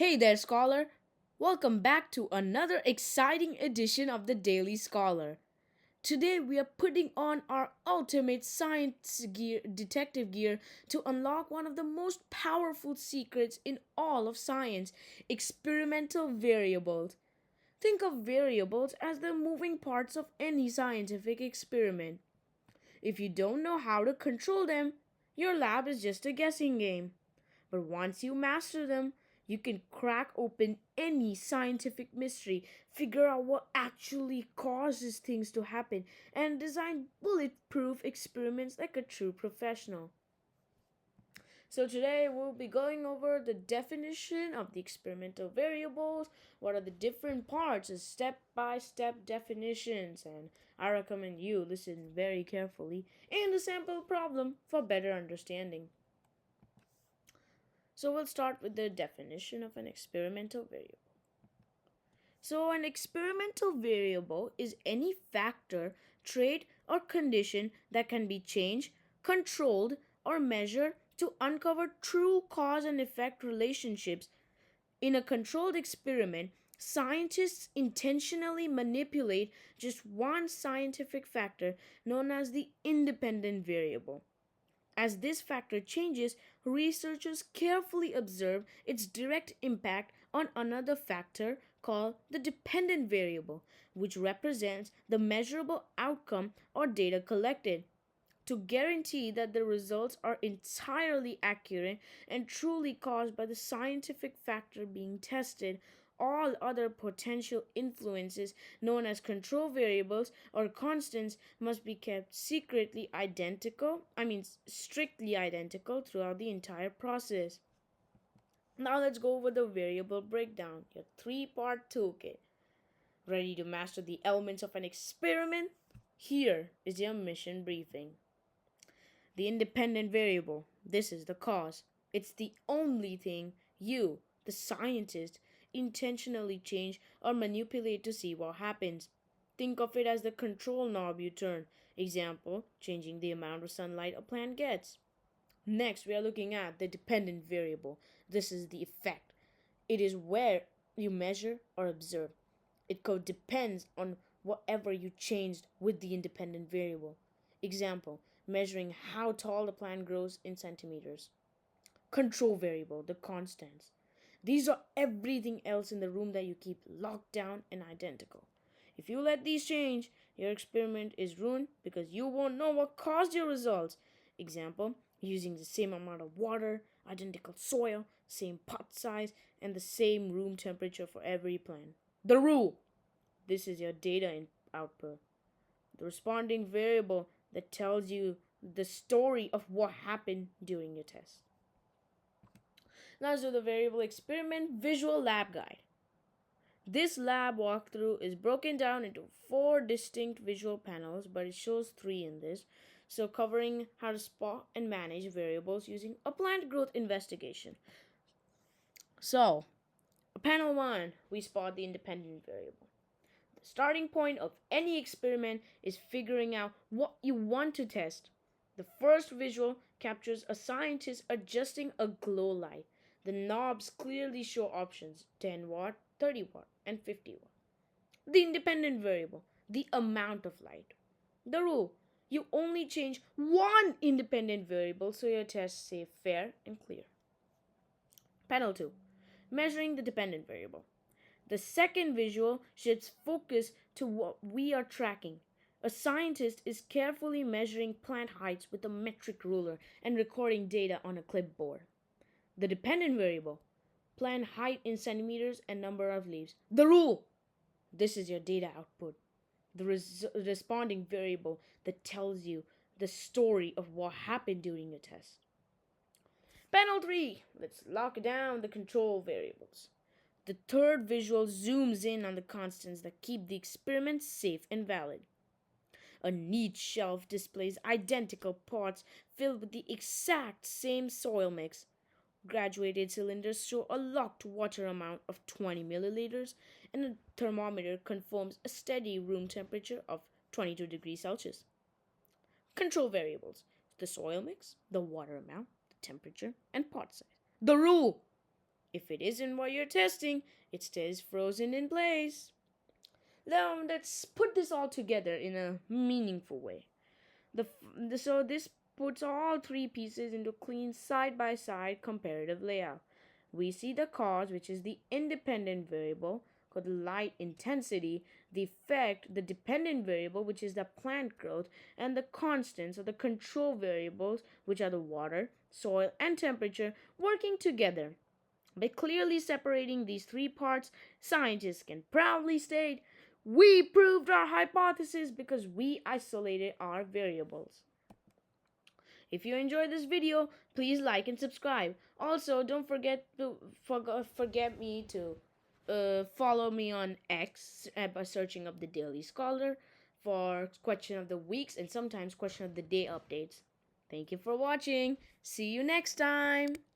Hey there, Scholar! Welcome back to another exciting edition of the Daily Scholar. Today we are putting on our ultimate science gear, detective gear to unlock one of the most powerful secrets in all of science experimental variables. Think of variables as the moving parts of any scientific experiment. If you don't know how to control them, your lab is just a guessing game. But once you master them, you can crack open any scientific mystery, figure out what actually causes things to happen, and design bulletproof experiments like a true professional. So, today we'll be going over the definition of the experimental variables, what are the different parts, and step by step definitions. And I recommend you listen very carefully and the sample problem for better understanding. So we'll start with the definition of an experimental variable. So an experimental variable is any factor, trait, or condition that can be changed, controlled, or measured to uncover true cause and effect relationships. In a controlled experiment, scientists intentionally manipulate just one scientific factor known as the independent variable. As this factor changes, researchers carefully observe its direct impact on another factor called the dependent variable, which represents the measurable outcome or data collected. To guarantee that the results are entirely accurate and truly caused by the scientific factor being tested, all other potential influences, known as control variables or constants, must be kept strictly identical throughout the entire process. Now let's go over the variable breakdown, your three-part toolkit. Ready to master the elements of an experiment? Here is your mission briefing. The independent variable. This is the cause. It's the only thing you, the scientist, intentionally change or manipulate to see what happens. Think of it as the control knob you turn. Example, changing the amount of sunlight a plant gets. Next, we are looking at the dependent variable. This is the effect. It is where you measure or observe. It depends on whatever you changed with the independent variable. Example, measuring how tall the plant grows in centimeters. Control variable, the constants. These are everything else in the room that you keep locked down and identical. If you let these change, your experiment is ruined because you won't know what caused your results. Example, using the same amount of water, identical soil, same pot size, and the same room temperature for every plant. The rule. This is your data output. The responding variable that tells you the story of what happened during your test. Now let's do the variable experiment visual lab guide. This lab walkthrough is broken down into 4 distinct visual panels, but it shows 3 in this. So, covering how to spot and manage variables using a plant growth investigation. So, panel 1, we spot the independent variable. The starting point of any experiment is figuring out what you want to test. The first visual captures a scientist adjusting a glow light. The knobs clearly show options 10 watt, 30 watt, and 50 watt. The independent variable, the amount of light. The rule, you only change one independent variable so your tests stay fair and clear. Panel 2, measuring the dependent variable. The second visual shifts focus to what we are tracking. A scientist is carefully measuring plant heights with a metric ruler and recording data on a clipboard. The dependent variable, plant height in centimeters and number of leaves. The rule, this is your data output. The responding variable that tells you the story of what happened during your test. Panel 3, let's lock down the control variables. The third visual zooms in on the constants that keep the experiment safe and valid. A neat shelf displays identical pots filled with the exact same soil mix. Graduated cylinders show a locked water amount of 20 milliliters, and a thermometer confirms a steady room temperature of 22 degrees Celsius. Control variables, the soil mix, the water amount, the temperature, and pot size. The rule, If it isn't what you're testing, it stays frozen in place. Now let's put this all together in a meaningful way. So this puts all three pieces into clean side by side comparative layout. We see the cause, which is the independent variable called light intensity, the effect, the dependent variable, which is the plant growth, and the constants or the control variables, which are the water, soil, and temperature, working together. By clearly separating these three parts, scientists can proudly state, we proved our hypothesis because we isolated our variables. If you enjoyed this video, please like and subscribe. Also, don't forget to forget me to follow me on X by searching up the Daily Scholar for question of the weeks and sometimes question of the day updates. Thank you for watching. See you next time.